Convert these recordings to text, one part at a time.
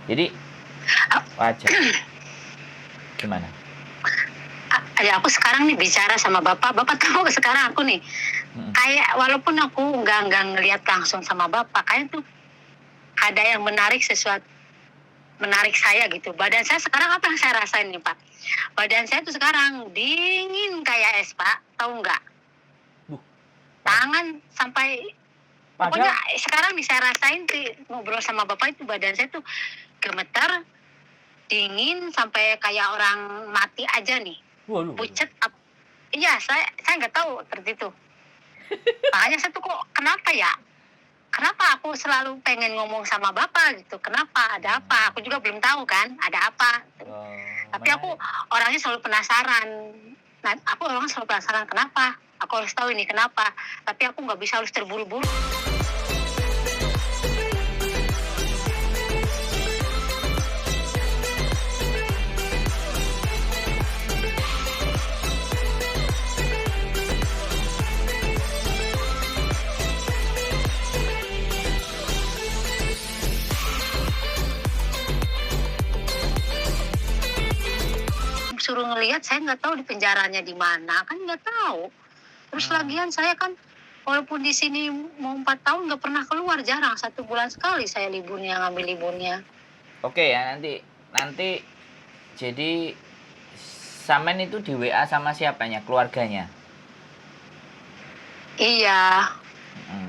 Jadi Ah, wajar. Gimana? Ya aku sekarang nih bicara sama bapak tahu sekarang aku nih Mm-mm. kayak walaupun aku nggak ngelihat langsung sama bapak, kayak tuh ada yang menarik saya gitu. Badan saya sekarang apa yang saya rasain nih Pak? Badan saya tuh sekarang dingin kayak es Pak, tahu nggak? Duh, Tangan sampai pokoknya padahal sekarang nih saya rasain sih ngobrol sama bapak itu badan saya tuh gemeter, dingin sampai kayak orang mati aja nih. waduh. Pucet. Iya, saya nggak tahu seperti itu. Makanya saya tuh kok kenapa ya? Kenapa aku selalu pengen ngomong sama bapak gitu? Kenapa? Ada apa? Aku juga belum tahu kan, ada apa. Tapi aku Menarik. orangnya selalu penasaran. Nah, aku orangnya selalu penasaran kenapa? Aku harus tahu ini kenapa. Tapi aku nggak bisa harus terburu-buru. Suruh ngelihat, saya nggak tahu di penjaranya di mana, kan nggak tahu. Terus lagian saya kan walaupun di sini mau 4 tahun nggak pernah keluar, jarang, 1 bulan sekali saya ngambil liburnya. Oke ya, nanti jadi Samen itu di WA sama siapanya? Keluarganya. Iya,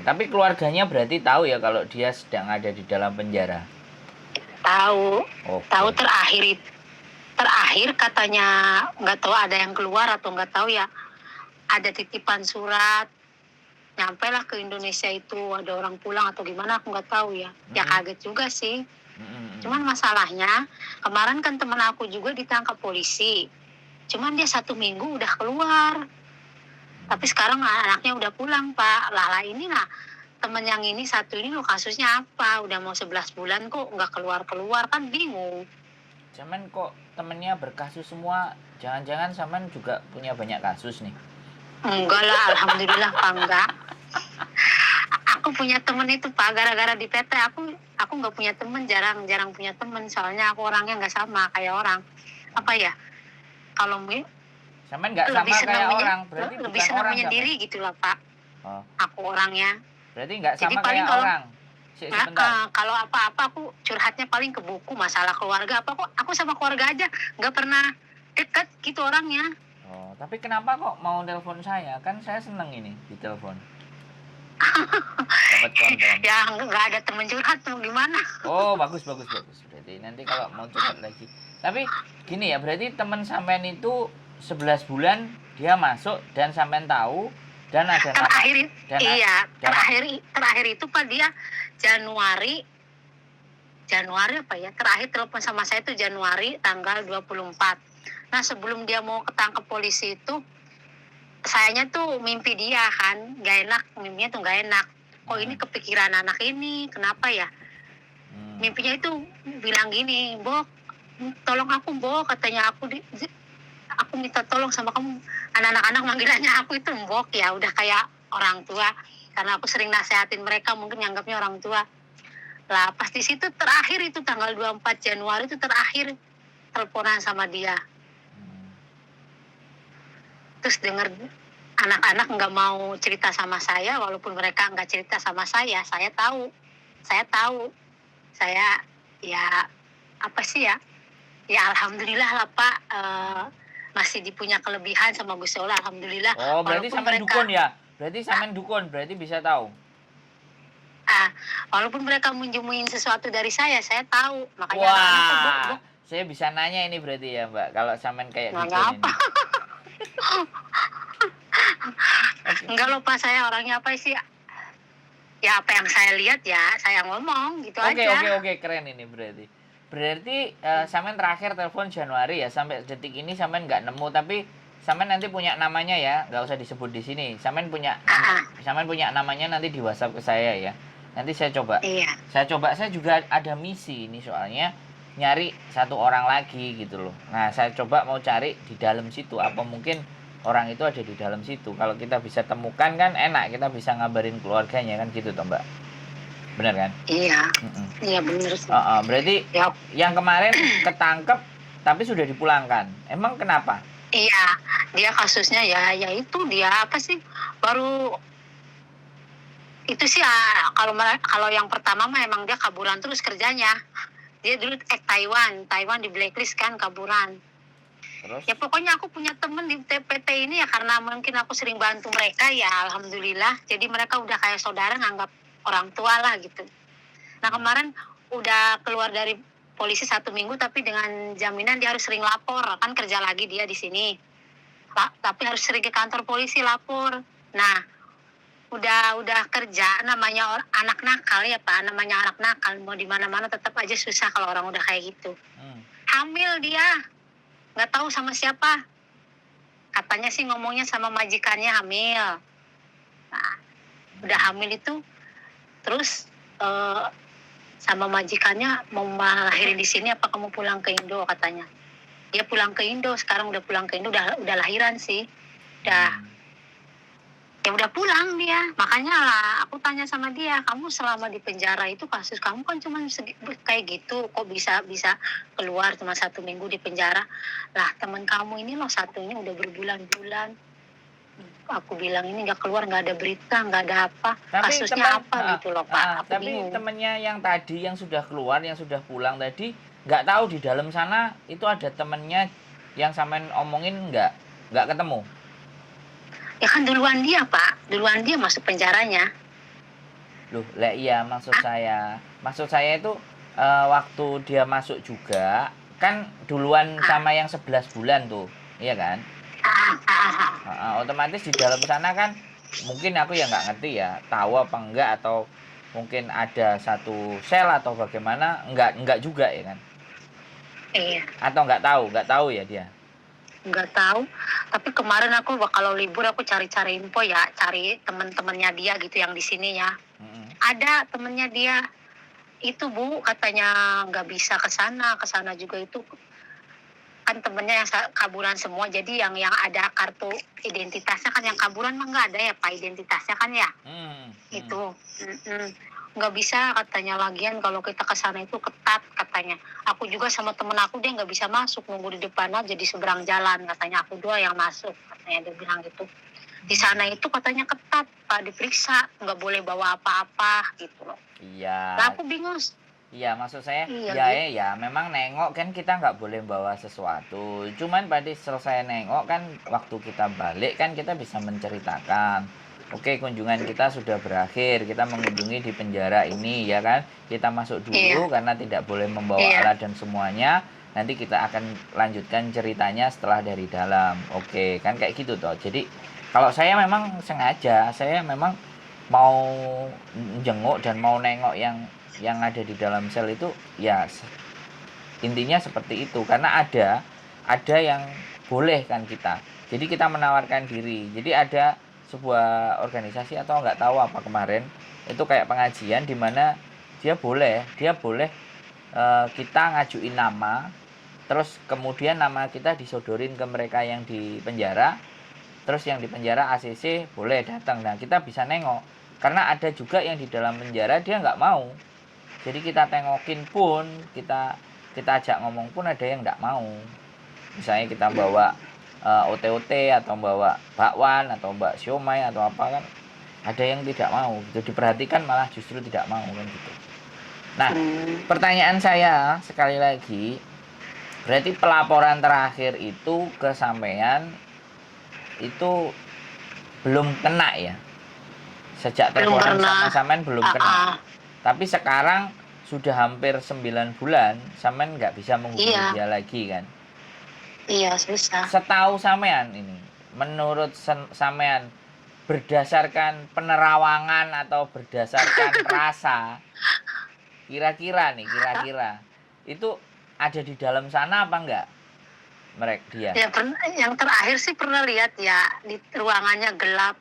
Tapi keluarganya berarti tahu ya kalau dia sedang ada di dalam penjara. tahu. Oke. Tahu terakhir katanya nggak tahu ada yang keluar atau nggak tahu ya. Ada titipan surat, nyampe lah ke Indonesia itu ada orang pulang atau gimana aku nggak tahu ya. Ya kaget juga sih. Cuman masalahnya kemarin kan teman aku juga ditangkap polisi. Cuman dia 1 minggu udah keluar. Tapi sekarang anaknya udah pulang Pak. Lala ini lah temen yang ini satu ini lo kasusnya apa? Udah mau 11 bulan kok nggak keluar-keluar, kan bingung. Samen kok temennya berkasus semua? Jangan-jangan Samen juga punya banyak kasus nih? Enggak lah, alhamdulillah Pak enggak. Aku punya temen itu Pak, gara-gara di PT aku nggak punya temen, jarang punya temen. Soalnya aku orangnya nggak sama kayak orang. Apa ya? Kalau Samen nggak sama kayak orang, berarti lebih bukan senang orang menyendiri Samen. gitu lah Pak. Oh, Aku orangnya. berarti nggak Jadi sama paling kayak kalau orang. Sebentar. kalau apa-apa aku curhatnya paling ke buku, masalah keluarga apa kok aku sama keluarga aja nggak pernah deket gitu orangnya. Oh, tapi kenapa kok mau telepon saya? Kan saya seneng ini ditelepon. Dapat konten. Ya nggak ada temen curhat tuh gimana? Oh, bagus. Berarti nanti kalau mau curhat lagi. Tapi gini ya, berarti teman sampean itu 11 bulan dia masuk dan sampean tahu dan ada nama terakhir itu Pak dia Januari apa ya, terakhir telepon sama saya itu Januari tanggal 24. Nah sebelum dia mau ketangkep polisi itu sayanya tuh mimpi dia kan gak enak, mimpinya tuh gak enak. Kok ini kepikiran anak ini, kenapa ya? Mimpinya itu bilang gini, Bok, tolong aku Bok, katanya aku minta tolong sama kamu. Anak-anak manggilannya aku itu Mbok, ya udah kayak orang tua. Karena aku sering nasehatin mereka, mungkin nganggapnya orang tua. Lah pas di situ terakhir itu tanggal 24 Januari itu terakhir teleponan sama dia. Terus denger anak-anak nggak mau cerita sama saya, walaupun mereka nggak cerita sama saya tahu. Saya ya apa sih ya? Ya alhamdulillah lah Pak, masih dipunya kelebihan sama Gusti Allah, alhamdulillah. Oh, berarti sampean dukun ya? Berarti sampean dukun, berarti bisa tahu. Walaupun mereka menjemuin sesuatu dari saya tahu. Makanya wah, saya bisa nanya ini berarti ya Mbak, kalau sampean kayak dukun ini. Enggak lupa Pak, saya orangnya apa sih? Ya apa yang saya lihat ya saya ngomong gitu aja. Oke, keren ini berarti. Berarti sampean terakhir telepon Januari ya, sampai detik ini sampean nggak nemu, tapi sampean nanti punya namanya ya, nggak usah disebut di sini. Sampean punya namanya nanti di WhatsApp ke saya ya. Nanti saya coba. Iya. Saya juga ada misi ini soalnya nyari satu orang lagi gitu loh. Nah, saya coba mau cari di dalam situ, apa mungkin orang itu ada di dalam situ. Kalau kita bisa temukan kan enak, kita bisa ngabarin keluarganya kan gitu toh Mbak. Benar kan? Iya, Mm-mm. iya bener sih. Berarti Ya, yang kemarin ketangkep tapi sudah dipulangkan. Emang kenapa? iya, dia kasusnya ya itu dia apa sih? Baru itu sih kalau yang pertama mah emang dia kaburan terus kerjanya. Dia dulu Taiwan di blacklist kan kaburan. Terus? Ya pokoknya aku punya temen di TPT ini ya karena mungkin aku sering bantu mereka ya alhamdulillah. Jadi mereka udah kayak saudara nganggap orang tua lah gitu. Nah kemarin udah keluar dari polisi 1 minggu tapi dengan jaminan dia harus sering lapor kan kerja lagi dia di sini. Tapi harus sering ke kantor polisi lapor. Nah udah kerja namanya anak nakal ya Pak, namanya anak nakal mau di mana-mana tetap aja susah kalau orang udah kayak gitu. Hamil dia nggak tahu sama siapa, katanya sih ngomongnya sama majikannya hamil. Nah, udah hamil itu terus sama majikannya mau melahirin di sini apa kamu pulang ke Indo katanya. Dia pulang ke Indo, sekarang udah pulang ke Indo, udah lahiran sih. Ya udah pulang dia. Makanya lah aku tanya sama dia, kamu selama di penjara itu kasus kamu kan cuma kayak gitu, kok bisa keluar cuma 1 minggu di penjara. Lah teman kamu ini loh satunya udah berbulan-bulan. Aku bilang ini nggak keluar, nggak ada berita, nggak ada apa. Tapi Kasusnya apa gitu loh Pak. Aku tapi bingung. temennya yang tadi yang sudah keluar, yang sudah pulang tadi, nggak tahu di dalam sana itu ada temennya yang sampean omongin nggak ketemu. Ya kan duluan dia Pak, duluan dia masuk penjaranya. Loh, lah iya maksud saya itu waktu dia masuk juga kan duluan sama yang 11 bulan tuh, iya kan? Otomatis di dalam sana kan mungkin aku ya nggak ngerti ya tahu apa enggak atau mungkin ada satu sel atau bagaimana enggak juga ya kan Iya. atau nggak tahu ya dia. Nggak tahu, tapi kemarin aku kalau libur aku cari-cari info ya, cari teman-temannya dia gitu yang di sini ya. Ada temennya dia itu Bu katanya nggak bisa ke sana juga itu kan temennya yang kaburan semua, jadi yang ada kartu identitasnya kan, yang kaburan mah nggak ada ya Pak identitasnya kan ya. Itu nggak bisa katanya, lagian kalau kita ke sana itu ketat katanya. Aku juga sama temen aku dia nggak bisa masuk, nunggu di depan aja di seberang jalan katanya, aku doang yang masuk katanya, dia bilang gitu. Di sana itu katanya ketat Pak, diperiksa nggak boleh bawa apa-apa gitu loh. Iya. Nah, aku bingung. Iya, maksud saya Iya, ya memang nengok kan kita nggak boleh bawa sesuatu. Cuman pada selesai nengok kan waktu kita balik kan kita bisa menceritakan. Oke, kunjungan kita sudah berakhir. Kita mengunjungi di penjara ini ya kan. Kita masuk dulu karena tidak boleh membawa alat dan semuanya. Nanti kita akan lanjutkan ceritanya setelah dari dalam. Oke, kan kayak gitu toh. Jadi kalau saya memang sengaja, saya memang mau jenguk dan mau nengok yang ada di dalam sel itu ya intinya seperti itu karena ada yang boleh kan kita, jadi kita menawarkan diri, jadi ada sebuah organisasi atau nggak tahu apa kemarin itu kayak pengajian di mana dia boleh kita ngajuin nama, terus kemudian nama kita disodorin ke mereka yang di penjara, terus yang di penjara ACC boleh datang, nah kita bisa nengok karena ada juga yang di dalam penjara dia nggak mau. Jadi kita tengokin pun, kita ajak ngomong pun ada yang nggak mau. Misalnya kita bawa OT-OT atau bawa bakwan atau mbak siomay atau apa kan, ada yang tidak mau. Jadi diperhatikan malah justru tidak mau kan gitu. Nah, pertanyaan saya sekali lagi, berarti pelaporan terakhir itu ke sampean itu belum kena ya? Sejak teleponan sama sampean belum kena. Tapi sekarang sudah hampir 9 bulan, sampean nggak bisa menghubungi dia lagi kan? Iya, susah. Setahu sampean ini, menurut sampean berdasarkan penerawangan atau berdasarkan rasa, kira-kira itu ada di dalam sana apa enggak mereka dia? Ya yang terakhir sih pernah lihat ya, di ruangannya gelap,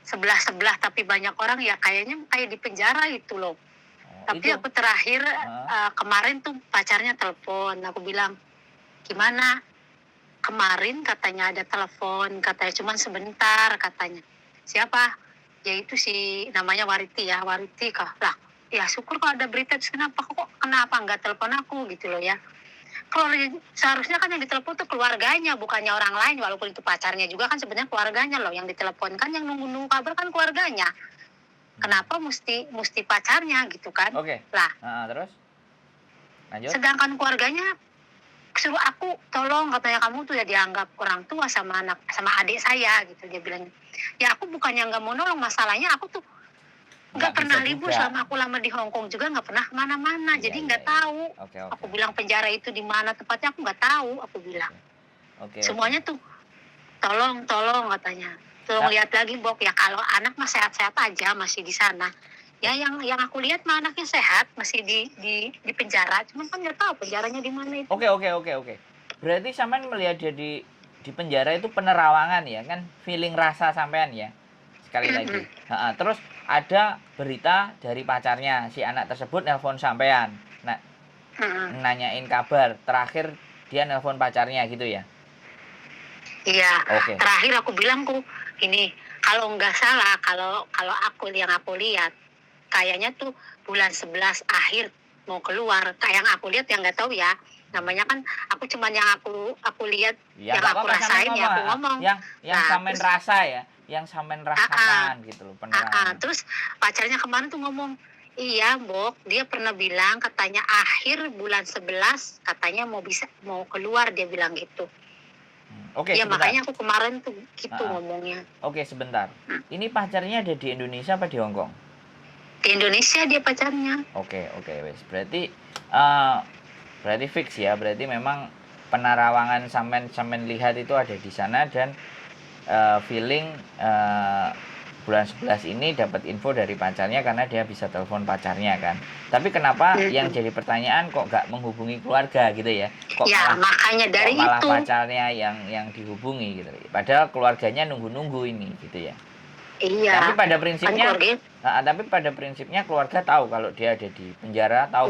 sebelah tapi banyak orang ya, kayaknya kayak di penjara itu loh. Tapi itu, aku terakhir kemarin tuh pacarnya telepon, aku bilang gimana? Kemarin katanya ada telepon, katanya cuman sebentar katanya. Siapa? Ya itu si namanya Wariti ya, Wariti kah? Lah, ya syukur kalau ada berita, terus kenapa nggak telepon aku gitu loh ya. Kalau seharusnya kan yang ditelepon tuh keluarganya, bukannya orang lain, walaupun itu pacarnya juga kan sebenarnya keluarganya loh yang ditelepon, kan yang nunggu kabar kan keluarganya. Kenapa mesti pacarnya gitu kan? Oke. Lah, Terus lanjut. sedangkan keluarganya suruh aku tolong, katanya kamu tuh ya dianggap orang tua sama adik saya gitu, dia bilang. Ya aku bukannya nggak mau nolong, masalahnya aku tuh nggak pernah bisa libur juga. selama aku lama di Hong Kong juga, nggak pernah kemana-mana, Iya, jadi iya, nggak iya. tahu. Oke. Aku bilang penjara itu di mana tempatnya aku nggak tahu, aku bilang. Oke. Semuanya tuh tolong katanya. Tolong Nah, lihat lagi, Bok, ya kalau anak mah sehat-sehat aja masih di sana. Ya yang aku lihat mah anaknya sehat, masih di penjara, cuman kan nggak tahu penjaranya di mana itu. Oke. Berarti sampean melihat dia di penjara itu penerawangan ya kan, feeling rasa sampean ya. Sekali lagi. Terus ada berita dari pacarnya si anak tersebut nelpon sampean. Nah, nanyain kabar. Terakhir dia nelpon pacarnya gitu ya. Iya. Oke. Terakhir aku bilang ini, kalau nggak salah, kalau aku lihat kayaknya tuh bulan 11 akhir mau keluar. Kayak yang aku lihat, yang nggak tahu ya. Namanya kan aku cuman yang aku lihat, Ya, yang aku rasain ya aku ngomong. Yang sampean rasa ya, yang sampean rasakan gitu loh, penerawangan. Terus pacarnya kemarin tuh ngomong, iya, Bok, dia pernah bilang katanya akhir bulan 11 katanya mau keluar, dia bilang gitu. Oke, Ya sebentar. makanya aku kemarin tuh gitu ngomongnya. Oke, sebentar. Ini pacarnya ada di Indonesia apa di Hong Kong? Di Indonesia dia pacarnya. Oke, wes. Berarti fix ya. Berarti memang penerawangan sampean lihat itu ada di sana, dan feeling bulan 11 ini dapat info dari pacarnya karena dia bisa telepon pacarnya kan. Tapi kenapa yang jadi pertanyaan kok gak menghubungi keluarga gitu ya? Kok ya, makanya dari malah itu pacarnya yang dihubungi gitu. Padahal keluarganya nunggu-nunggu ini gitu ya. Iya. Tapi pada prinsipnya keluarga tahu kalau dia ada di penjara, tahu.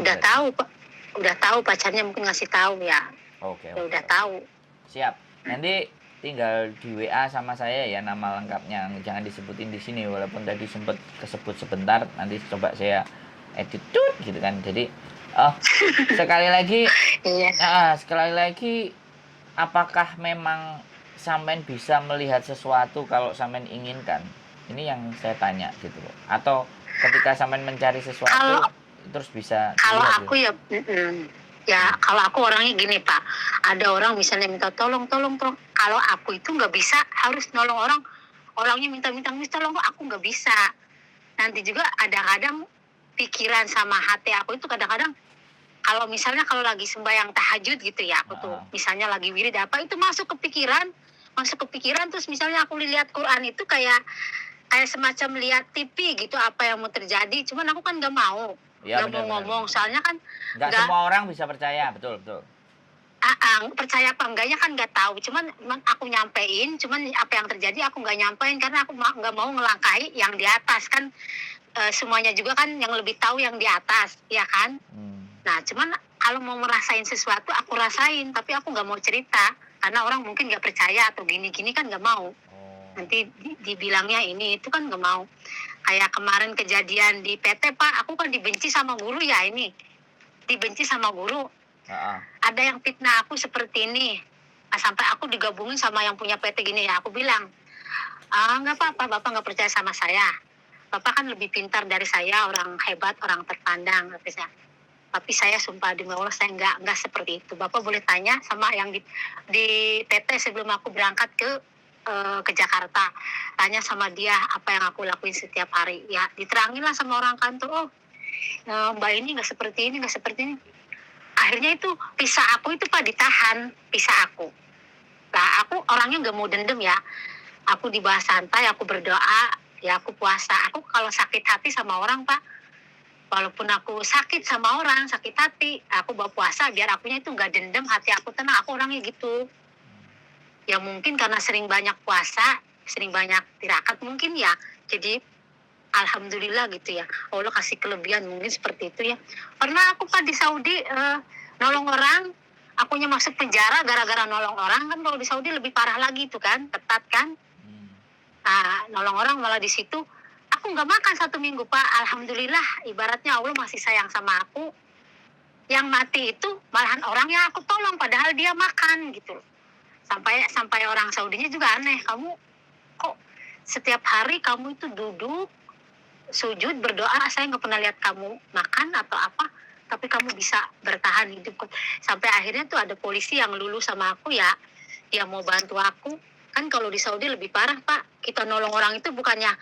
Udah tahu pacarnya mungkin ngasih tahu ya. Oke. Udah tahu. Siap. Nanti tinggal di WA sama saya ya nama lengkapnya, jangan disebutin di sini walaupun tadi sempat kesebut sebentar, nanti coba saya edit gitu kan. Jadi sekali lagi apakah memang sampean bisa melihat sesuatu kalau sampean inginkan? Ini yang saya tanya gitu loh. Atau ketika sampean mencari sesuatu terus bisa kalau dilihat, aku gitu. Ya kalau aku orangnya gini, Pak, ada orang misalnya minta tolong, kalau aku itu nggak bisa harus nolong orangnya minta tolong, aku nggak bisa. Nanti juga kadang-kadang pikiran sama hati aku itu kadang-kadang, kalau misalnya kalau lagi sembahyang tahajud gitu ya, aku tuh misalnya lagi wirid apa itu masuk kepikiran, terus misalnya aku lihat Quran itu kayak semacam lihat TV gitu apa yang mau terjadi, cuman aku kan nggak mau. Ya, nggak mau ngomong, soalnya kan nggak semua orang bisa percaya, betul. Percaya apa enggaknya kan nggak tahu, cuman aku nyampein, cuman apa yang terjadi aku nggak nyampein karena aku nggak mau ngelangkahi yang di atas kan. Semuanya juga kan yang lebih tahu yang di atas, ya kan. Nah cuman kalau mau merasain sesuatu aku rasain, tapi aku nggak mau cerita karena orang mungkin nggak percaya atau gini-gini kan nggak mau. Nanti dibilangnya ini itu kan nggak mau. Kayak kemarin kejadian di PT, Pak, aku kan dibenci sama guru ya, dibenci sama guru. Ada yang fitnah aku seperti ini. Sampai aku digabungin sama yang punya PT gini ya, aku bilang, nggak apa-apa, Bapak nggak percaya sama saya. Bapak kan lebih pintar dari saya, orang hebat, orang terpandang. Tapi saya sumpah demi Allah saya nggak seperti itu. Bapak boleh tanya sama yang di PT sebelum aku berangkat ke Jakarta, tanya sama dia apa yang aku lakuin setiap hari ya, diterangin lah sama orang kantor. Mbak ini nggak seperti ini. Akhirnya itu visa aku itu, Pak, ditahan visa aku. Nah aku orangnya nggak mau dendam ya, aku dibahas santai, aku berdoa ya, aku puasa. Aku kalau sakit hati sama orang, Pak, walaupun aku sakit sama orang, sakit hati, aku bawa puasa biar akunya itu nggak dendam, hati aku tenang. Aku orangnya gitu. Ya mungkin karena sering banyak puasa, sering banyak tirakat mungkin ya. Jadi alhamdulillah gitu ya. Allah kasih kelebihan mungkin seperti itu ya. Pernah aku, Pak, di Saudi nolong orang, akunya masuk penjara gara-gara nolong orang. Kan kalau di Saudi lebih parah lagi itu kan, ketat kan. Nolong orang malah di situ aku nggak makan 1 minggu, Pak. Alhamdulillah, ibaratnya Allah masih sayang sama aku. Yang mati itu malahan orang yang aku tolong, padahal dia makan gitu. Sampai orang Saudinya juga aneh, kamu kok setiap hari kamu itu duduk sujud berdoa, saya nggak pernah lihat kamu makan atau apa, tapi kamu bisa bertahan hidup. Sampai akhirnya tuh ada polisi yang lulus sama aku ya, dia mau bantu aku. Kan kalau di Saudi lebih parah, Pak, kita nolong orang itu bukannya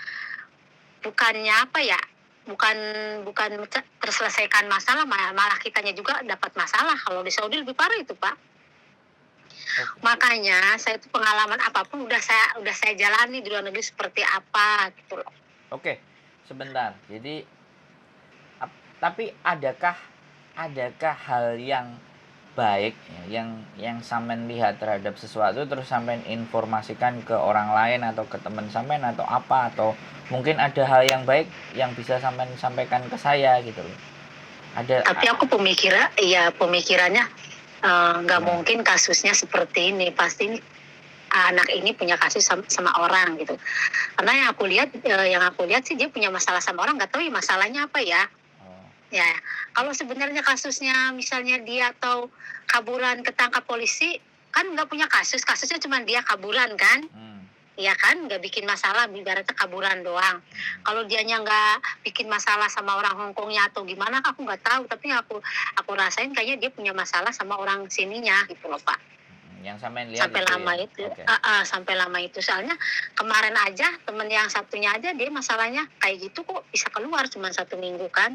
apa ya, bukan terselesaikan masalah, malah kitanya juga dapat masalah. Kalau di Saudi lebih parah itu, Pak. Oke. Makanya saya itu pengalaman apapun udah saya jalani di luar negeri seperti apa gitu loh. Oke, sebentar. Jadi tapi adakah hal yang baik ya, yang sampean lihat terhadap sesuatu terus sampean informasikan ke orang lain atau ke teman sampean atau apa, atau mungkin ada hal yang baik yang bisa sampean sampaikan ke saya gitu loh. Ada. Tapi aku pemikirannya nggak mungkin kasusnya seperti ini. Pasti anak ini punya kasus sama orang gitu. Karena yang aku lihat sih dia punya masalah sama orang, nggak tahu ya masalahnya apa ya. Ya, kalau sebenarnya kasusnya misalnya dia atau kaburan ketangkap polisi, kan nggak punya kasusnya cuma dia kaburan kan. Ya kan, nggak bikin masalah, ibaratnya kaburan doang. Kalau dianya nggak bikin masalah sama orang Hongkongnya atau gimana, aku nggak tahu. Tapi aku rasain kayaknya dia punya masalah sama orang sininya gitu loh, Pak. Yang sampean lihat Sampai itu lama ya? itu, Oke. sampai lama itu. Soalnya kemarin aja temen yang satunya aja dia masalahnya kayak gitu kok bisa keluar cuma 1 minggu kan.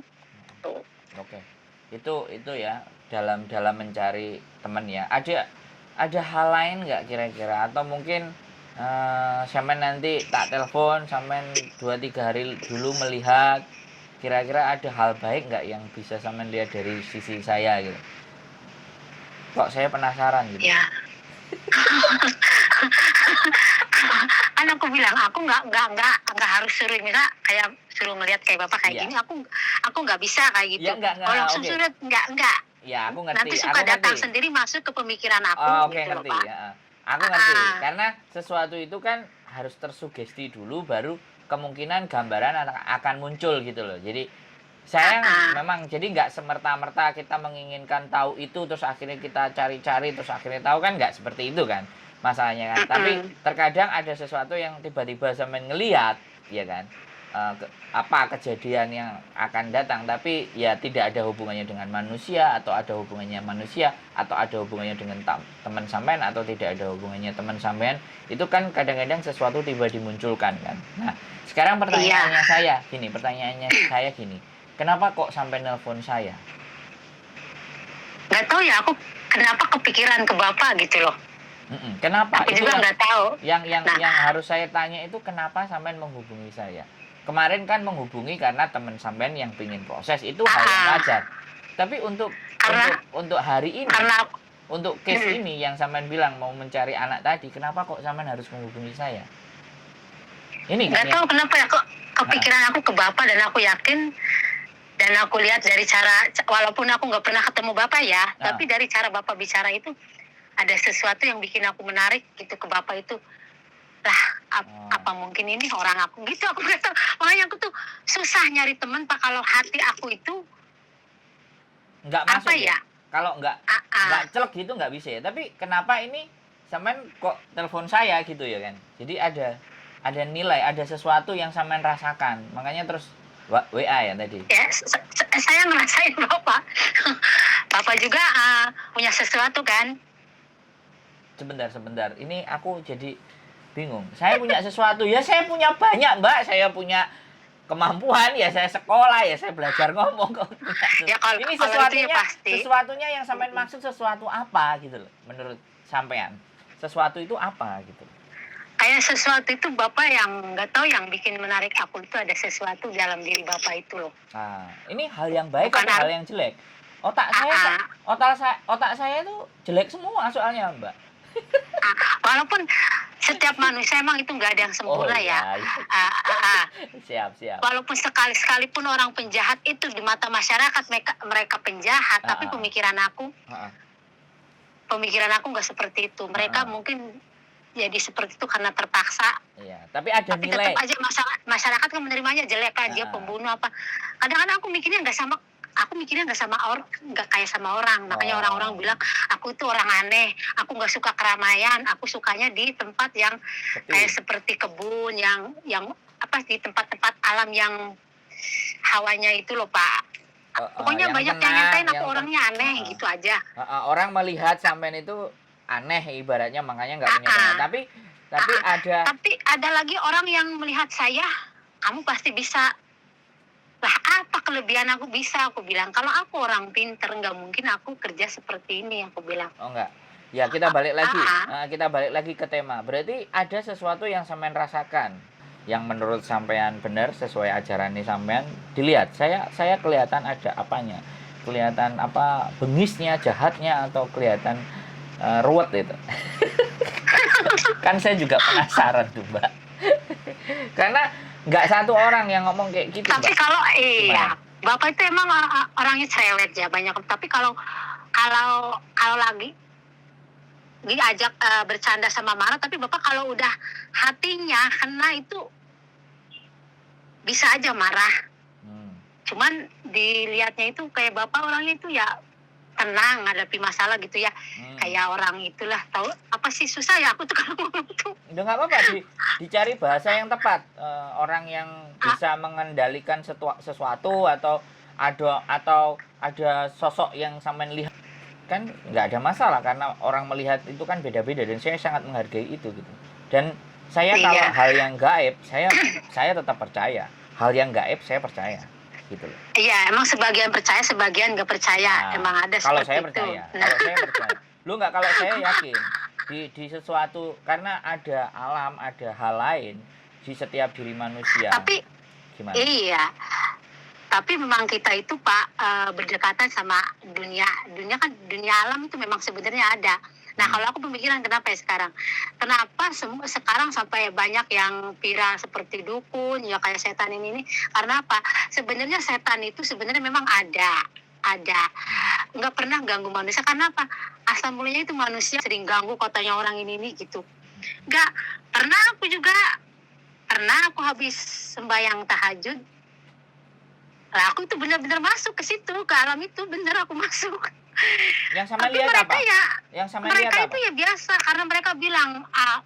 Tuh. Oke. Itu ya dalam mencari teman ya. Ada hal lain nggak kira-kira, atau mungkin sampean nanti tak telepon sampean 2-3 hari dulu melihat kira-kira ada hal baik nggak yang bisa sampean lihat dari sisi saya gitu. Kok saya penasaran gitu. Ya. Kan aku bilang aku nggak harus suruh, misal kayak suruh ngelihat kayak bapak kayak gini, aku nggak bisa kayak gitu. Ya, enggak, kalau langsung oke. suruh nggak. Ya, aku ngerti. Nanti suka datang sendiri masuk ke pemikiran aku Oke, gitu ngerti loh, Pak. ya. Aku ngerti. Karena sesuatu itu kan harus tersugesti dulu, baru kemungkinan gambaran akan muncul gitu loh. Jadi saya memang jadi nggak semerta-merta kita menginginkan tahu itu terus akhirnya kita cari-cari terus akhirnya tahu, kan nggak seperti itu kan masalahnya kan. Tapi terkadang ada sesuatu yang tiba-tiba sampai ngelihat, ya kan, kejadian yang akan datang, tapi ya tidak ada hubungannya dengan manusia, atau ada hubungannya manusia, atau ada hubungannya dengan teman sampean, atau tidak ada hubungannya teman sampean. Itu kan kadang-kadang sesuatu tiba dimunculkan kan. Nah, sekarang pertanyaannya saya gini, kenapa kok sampai nelpon saya? Nggak tahu ya, aku kenapa kepikiran ke bapak gitu loh. Kenapa? Aku juga nggak tahu. Yang harus saya tanya itu kenapa sampean menghubungi saya? Kemarin kan menghubungi karena teman sampean yang pingin proses, itu hal yang wajar. Tapi untuk hari ini, untuk case ini yang sampean bilang mau mencari anak tadi, kenapa kok sampean harus menghubungi saya? Ini kan nggak tahu kenapa ya, kok kepikiran aku ke bapak, dan aku yakin dan aku lihat dari cara, walaupun aku nggak pernah ketemu bapak ya, tapi dari cara bapak bicara itu ada sesuatu yang bikin aku menarik gitu ke bapak itu. Lah, apa mungkin ini orang aku gitu, aku nggak tahu. Makanya aku tuh susah nyari teman, Pak, kalau hati aku itu nggak masuk apa ya? Kalau nggak celek gitu nggak bisa ya. Tapi kenapa ini sampean kok telepon saya gitu ya kan? Jadi ada nilai, ada sesuatu yang sampean rasakan, makanya terus WA ya tadi. Ya, saya ngerasain bapak. Bapak juga punya sesuatu kan? Sebentar. Ini aku jadi bingung. Saya punya sesuatu, ya saya punya banyak, Mbak. Saya punya kemampuan, ya saya sekolah, ya saya belajar ngomong kok. Ya, ini sesuatunya yang sampean maksud sesuatu apa gitu loh. Menurut sampean, sesuatu itu apa gitu. Kayak sesuatu itu bapak yang nggak tahu, yang bikin menarik aku itu ada sesuatu dalam diri bapak itu loh. Nah, ini hal yang baik atau hal yang jelek? Otak saya itu jelek semua soalnya, Mbak. Walaupun setiap manusia emang itu nggak ada yang sempurna ya. Siap. Walaupun sekalipun orang penjahat itu di mata masyarakat mereka penjahat, tapi pemikiran aku nggak seperti itu. Mereka mungkin jadi seperti itu karena terpaksa. Iya, tapi ada Tapi nilai. tetap aja masyarakat kan menerimanya jelek kan, dia Heeh. pembunuh apa. Kadang-kadang aku mikirnya nggak sama orang, nggak kayak sama orang. Makanya orang-orang bilang aku itu orang aneh, aku nggak suka keramaian, aku sukanya di tempat yang kayak Sepi. seperti kebun, yang apa, di tempat-tempat alam yang hawanya itu loh Pak. Pokoknya Yang banyak yang tenang, nyatain aku yang orangnya aneh heeh. gitu aja. Orang melihat sampean itu aneh ibaratnya, makanya nggak punya teman. Tapi ada. Tapi ada lagi orang yang melihat saya, kamu pasti bisa. Lah apa kelebihan aku bisa? Aku bilang, kalau aku orang pinter, nggak mungkin aku kerja seperti ini, aku bilang. Oh enggak. Ya kita balik lagi. Ah, Kita balik lagi ke tema. Berarti ada sesuatu yang sampean rasakan yang menurut sampean benar sesuai ajaran ini sampean. Dilihat, saya kelihatan ada apanya. Kelihatan apa, bengisnya, jahatnya, atau kelihatan ruwet itu. Kan saya juga penasaran tuh, Mbak. Karena nggak satu orang yang ngomong kayak gitu, Tapi Mbak. kalau Gimana? Bapak itu emang orangnya cerewet ya banyak. Tapi kalau lagi diajak bercanda sama marah, tapi Bapak kalau udah hatinya kena itu bisa aja marah. Cuman dilihatnya itu kayak Bapak orangnya itu ya tenang ngadepi masalah gitu ya. Kayak orang itulah, tahu apa sih, susah ya aku tuh kalau ngomong tuh. Udah nggak apa-apa, dicari bahasa yang tepat. Orang yang bisa mengendalikan sesuatu, atau ada sosok yang sampean lihat, kan nggak ada masalah, karena orang melihat itu kan beda-beda, dan saya sangat menghargai itu gitu. Dan saya kalau Iya. hal yang gaib, saya tetap percaya. Hal yang gaib saya percaya gitu loh. Iya, emang sebagian percaya, sebagian nggak percaya. Nah, Emang ada kalau seperti saya itu. percaya, kalau saya percaya. Lu nggak, kalau saya yakin di sesuatu, karena ada alam, ada hal lain di setiap diri manusia. Tapi Gimana? iya, tapi memang kita itu Pak berdekatan sama dunia kan, dunia alam itu memang sebenarnya ada. Nah kalau aku pemikiran kenapa ya sekarang, kenapa sekarang sampai banyak yang viral seperti dukun ya, kayak setan ini, karena apa? Sebenarnya setan itu sebenarnya memang ada, nggak pernah ganggu manusia. Karena apa? Asal mulanya itu manusia sering ganggu kotanya orang ini gitu. Nggak pernah, aku habis sembahyang tahajud, lah aku itu benar-benar masuk ke situ, ke alam itu, benar aku masuk. Yang sama Tapi lihat mereka apa? ya, Yang sama lihat mereka apa? itu ya biasa, karena mereka bilang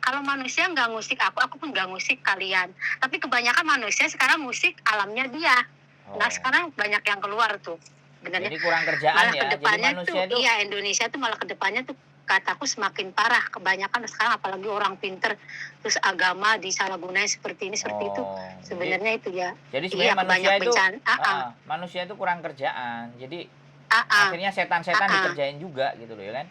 kalau manusia nggak ngusik aku pun nggak ngusik kalian. Tapi kebanyakan manusia sekarang musik alamnya dia. Nah sekarang banyak yang keluar tuh, benernya. Jadi kurang kerjaan Malah ya. Jadi kedepannya manusia tuh, itu. iya Indonesia tuh malah kedepannya tuh kataku semakin parah. Kebanyakan sekarang apalagi orang pinter, terus agama disalahgunain seperti ini, seperti itu. Sebenarnya itu ya. Jadi sebenarnya manusia itu bencana. manusia itu kurang kerjaan. Jadi akhirnya setan-setan dikerjain juga gitu loh ya kan.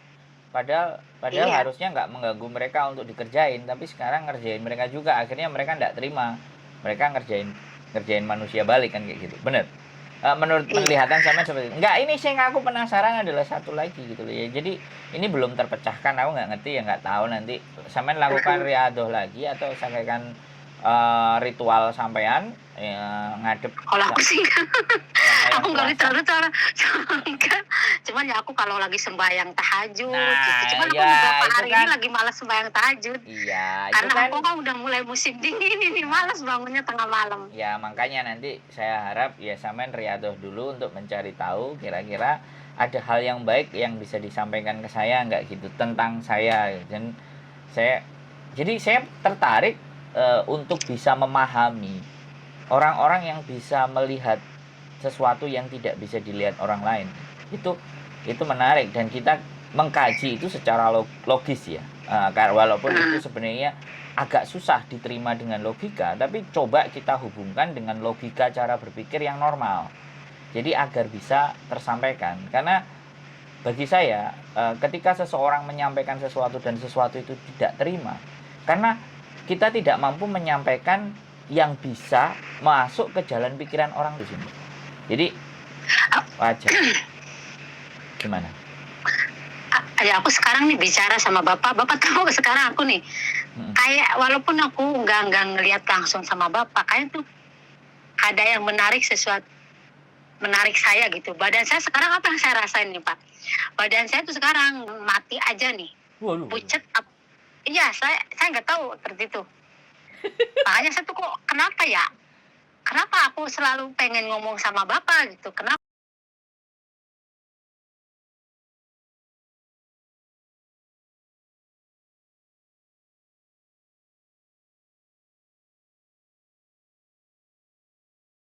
Padahal Iya. harusnya nggak mengganggu mereka untuk dikerjain, tapi sekarang ngerjain mereka juga. Akhirnya mereka nggak terima. Mereka ngerjain manusia balik kan, kayak gitu. Bener. Menurut penglihatan sama seperti itu. Enggak, ini saya ngaku penasaran adalah satu lagi gitu loh ya. Jadi ini belum terpecahkan, aku nggak ngerti ya, nggak tahu nanti sampean lakukan riadoh lagi atau sampaikan ritual sampean ngadep. Kalau aku sih aku nggak ritual, cuman ya aku kalau lagi sembahyang tahajud gitu. Cuman aku beberapa hari ini lagi malas sembahyang tahajud. Iya, karena aku kan udah mulai musim dingin ini, malas bangunnya tengah malam. Ya makanya nanti saya harap ya sampean riadoh dulu untuk mencari tahu kira-kira ada hal yang baik yang bisa disampaikan ke saya nggak gitu tentang saya. Dan saya tertarik untuk bisa memahami orang-orang yang bisa melihat sesuatu yang tidak bisa dilihat orang lain. Itu menarik, dan kita mengkaji itu secara logis ya. Walaupun itu sebenarnya agak susah diterima dengan logika, tapi coba kita hubungkan dengan logika cara berpikir yang normal. Jadi agar bisa tersampaikan. Karena bagi saya ketika seseorang menyampaikan sesuatu dan sesuatu itu tidak terima, karena kita tidak mampu menyampaikan yang bisa masuk ke jalan pikiran orang di sini. Jadi wajar. Gimana? Ya aku sekarang nih bicara sama Bapak tahu sekarang aku nih kayak walaupun aku nggak ngelihat langsung sama Bapak, kayak tuh ada yang menarik saya gitu. Badan saya sekarang apa yang saya rasain nih Pak? Badan saya tuh sekarang mati aja nih. Waduh. Pucet. Iya, saya nggak tahu seperti itu. Makanya saya tuh kok kenapa ya? Kenapa aku selalu pengen ngomong sama Bapak gitu, kenapa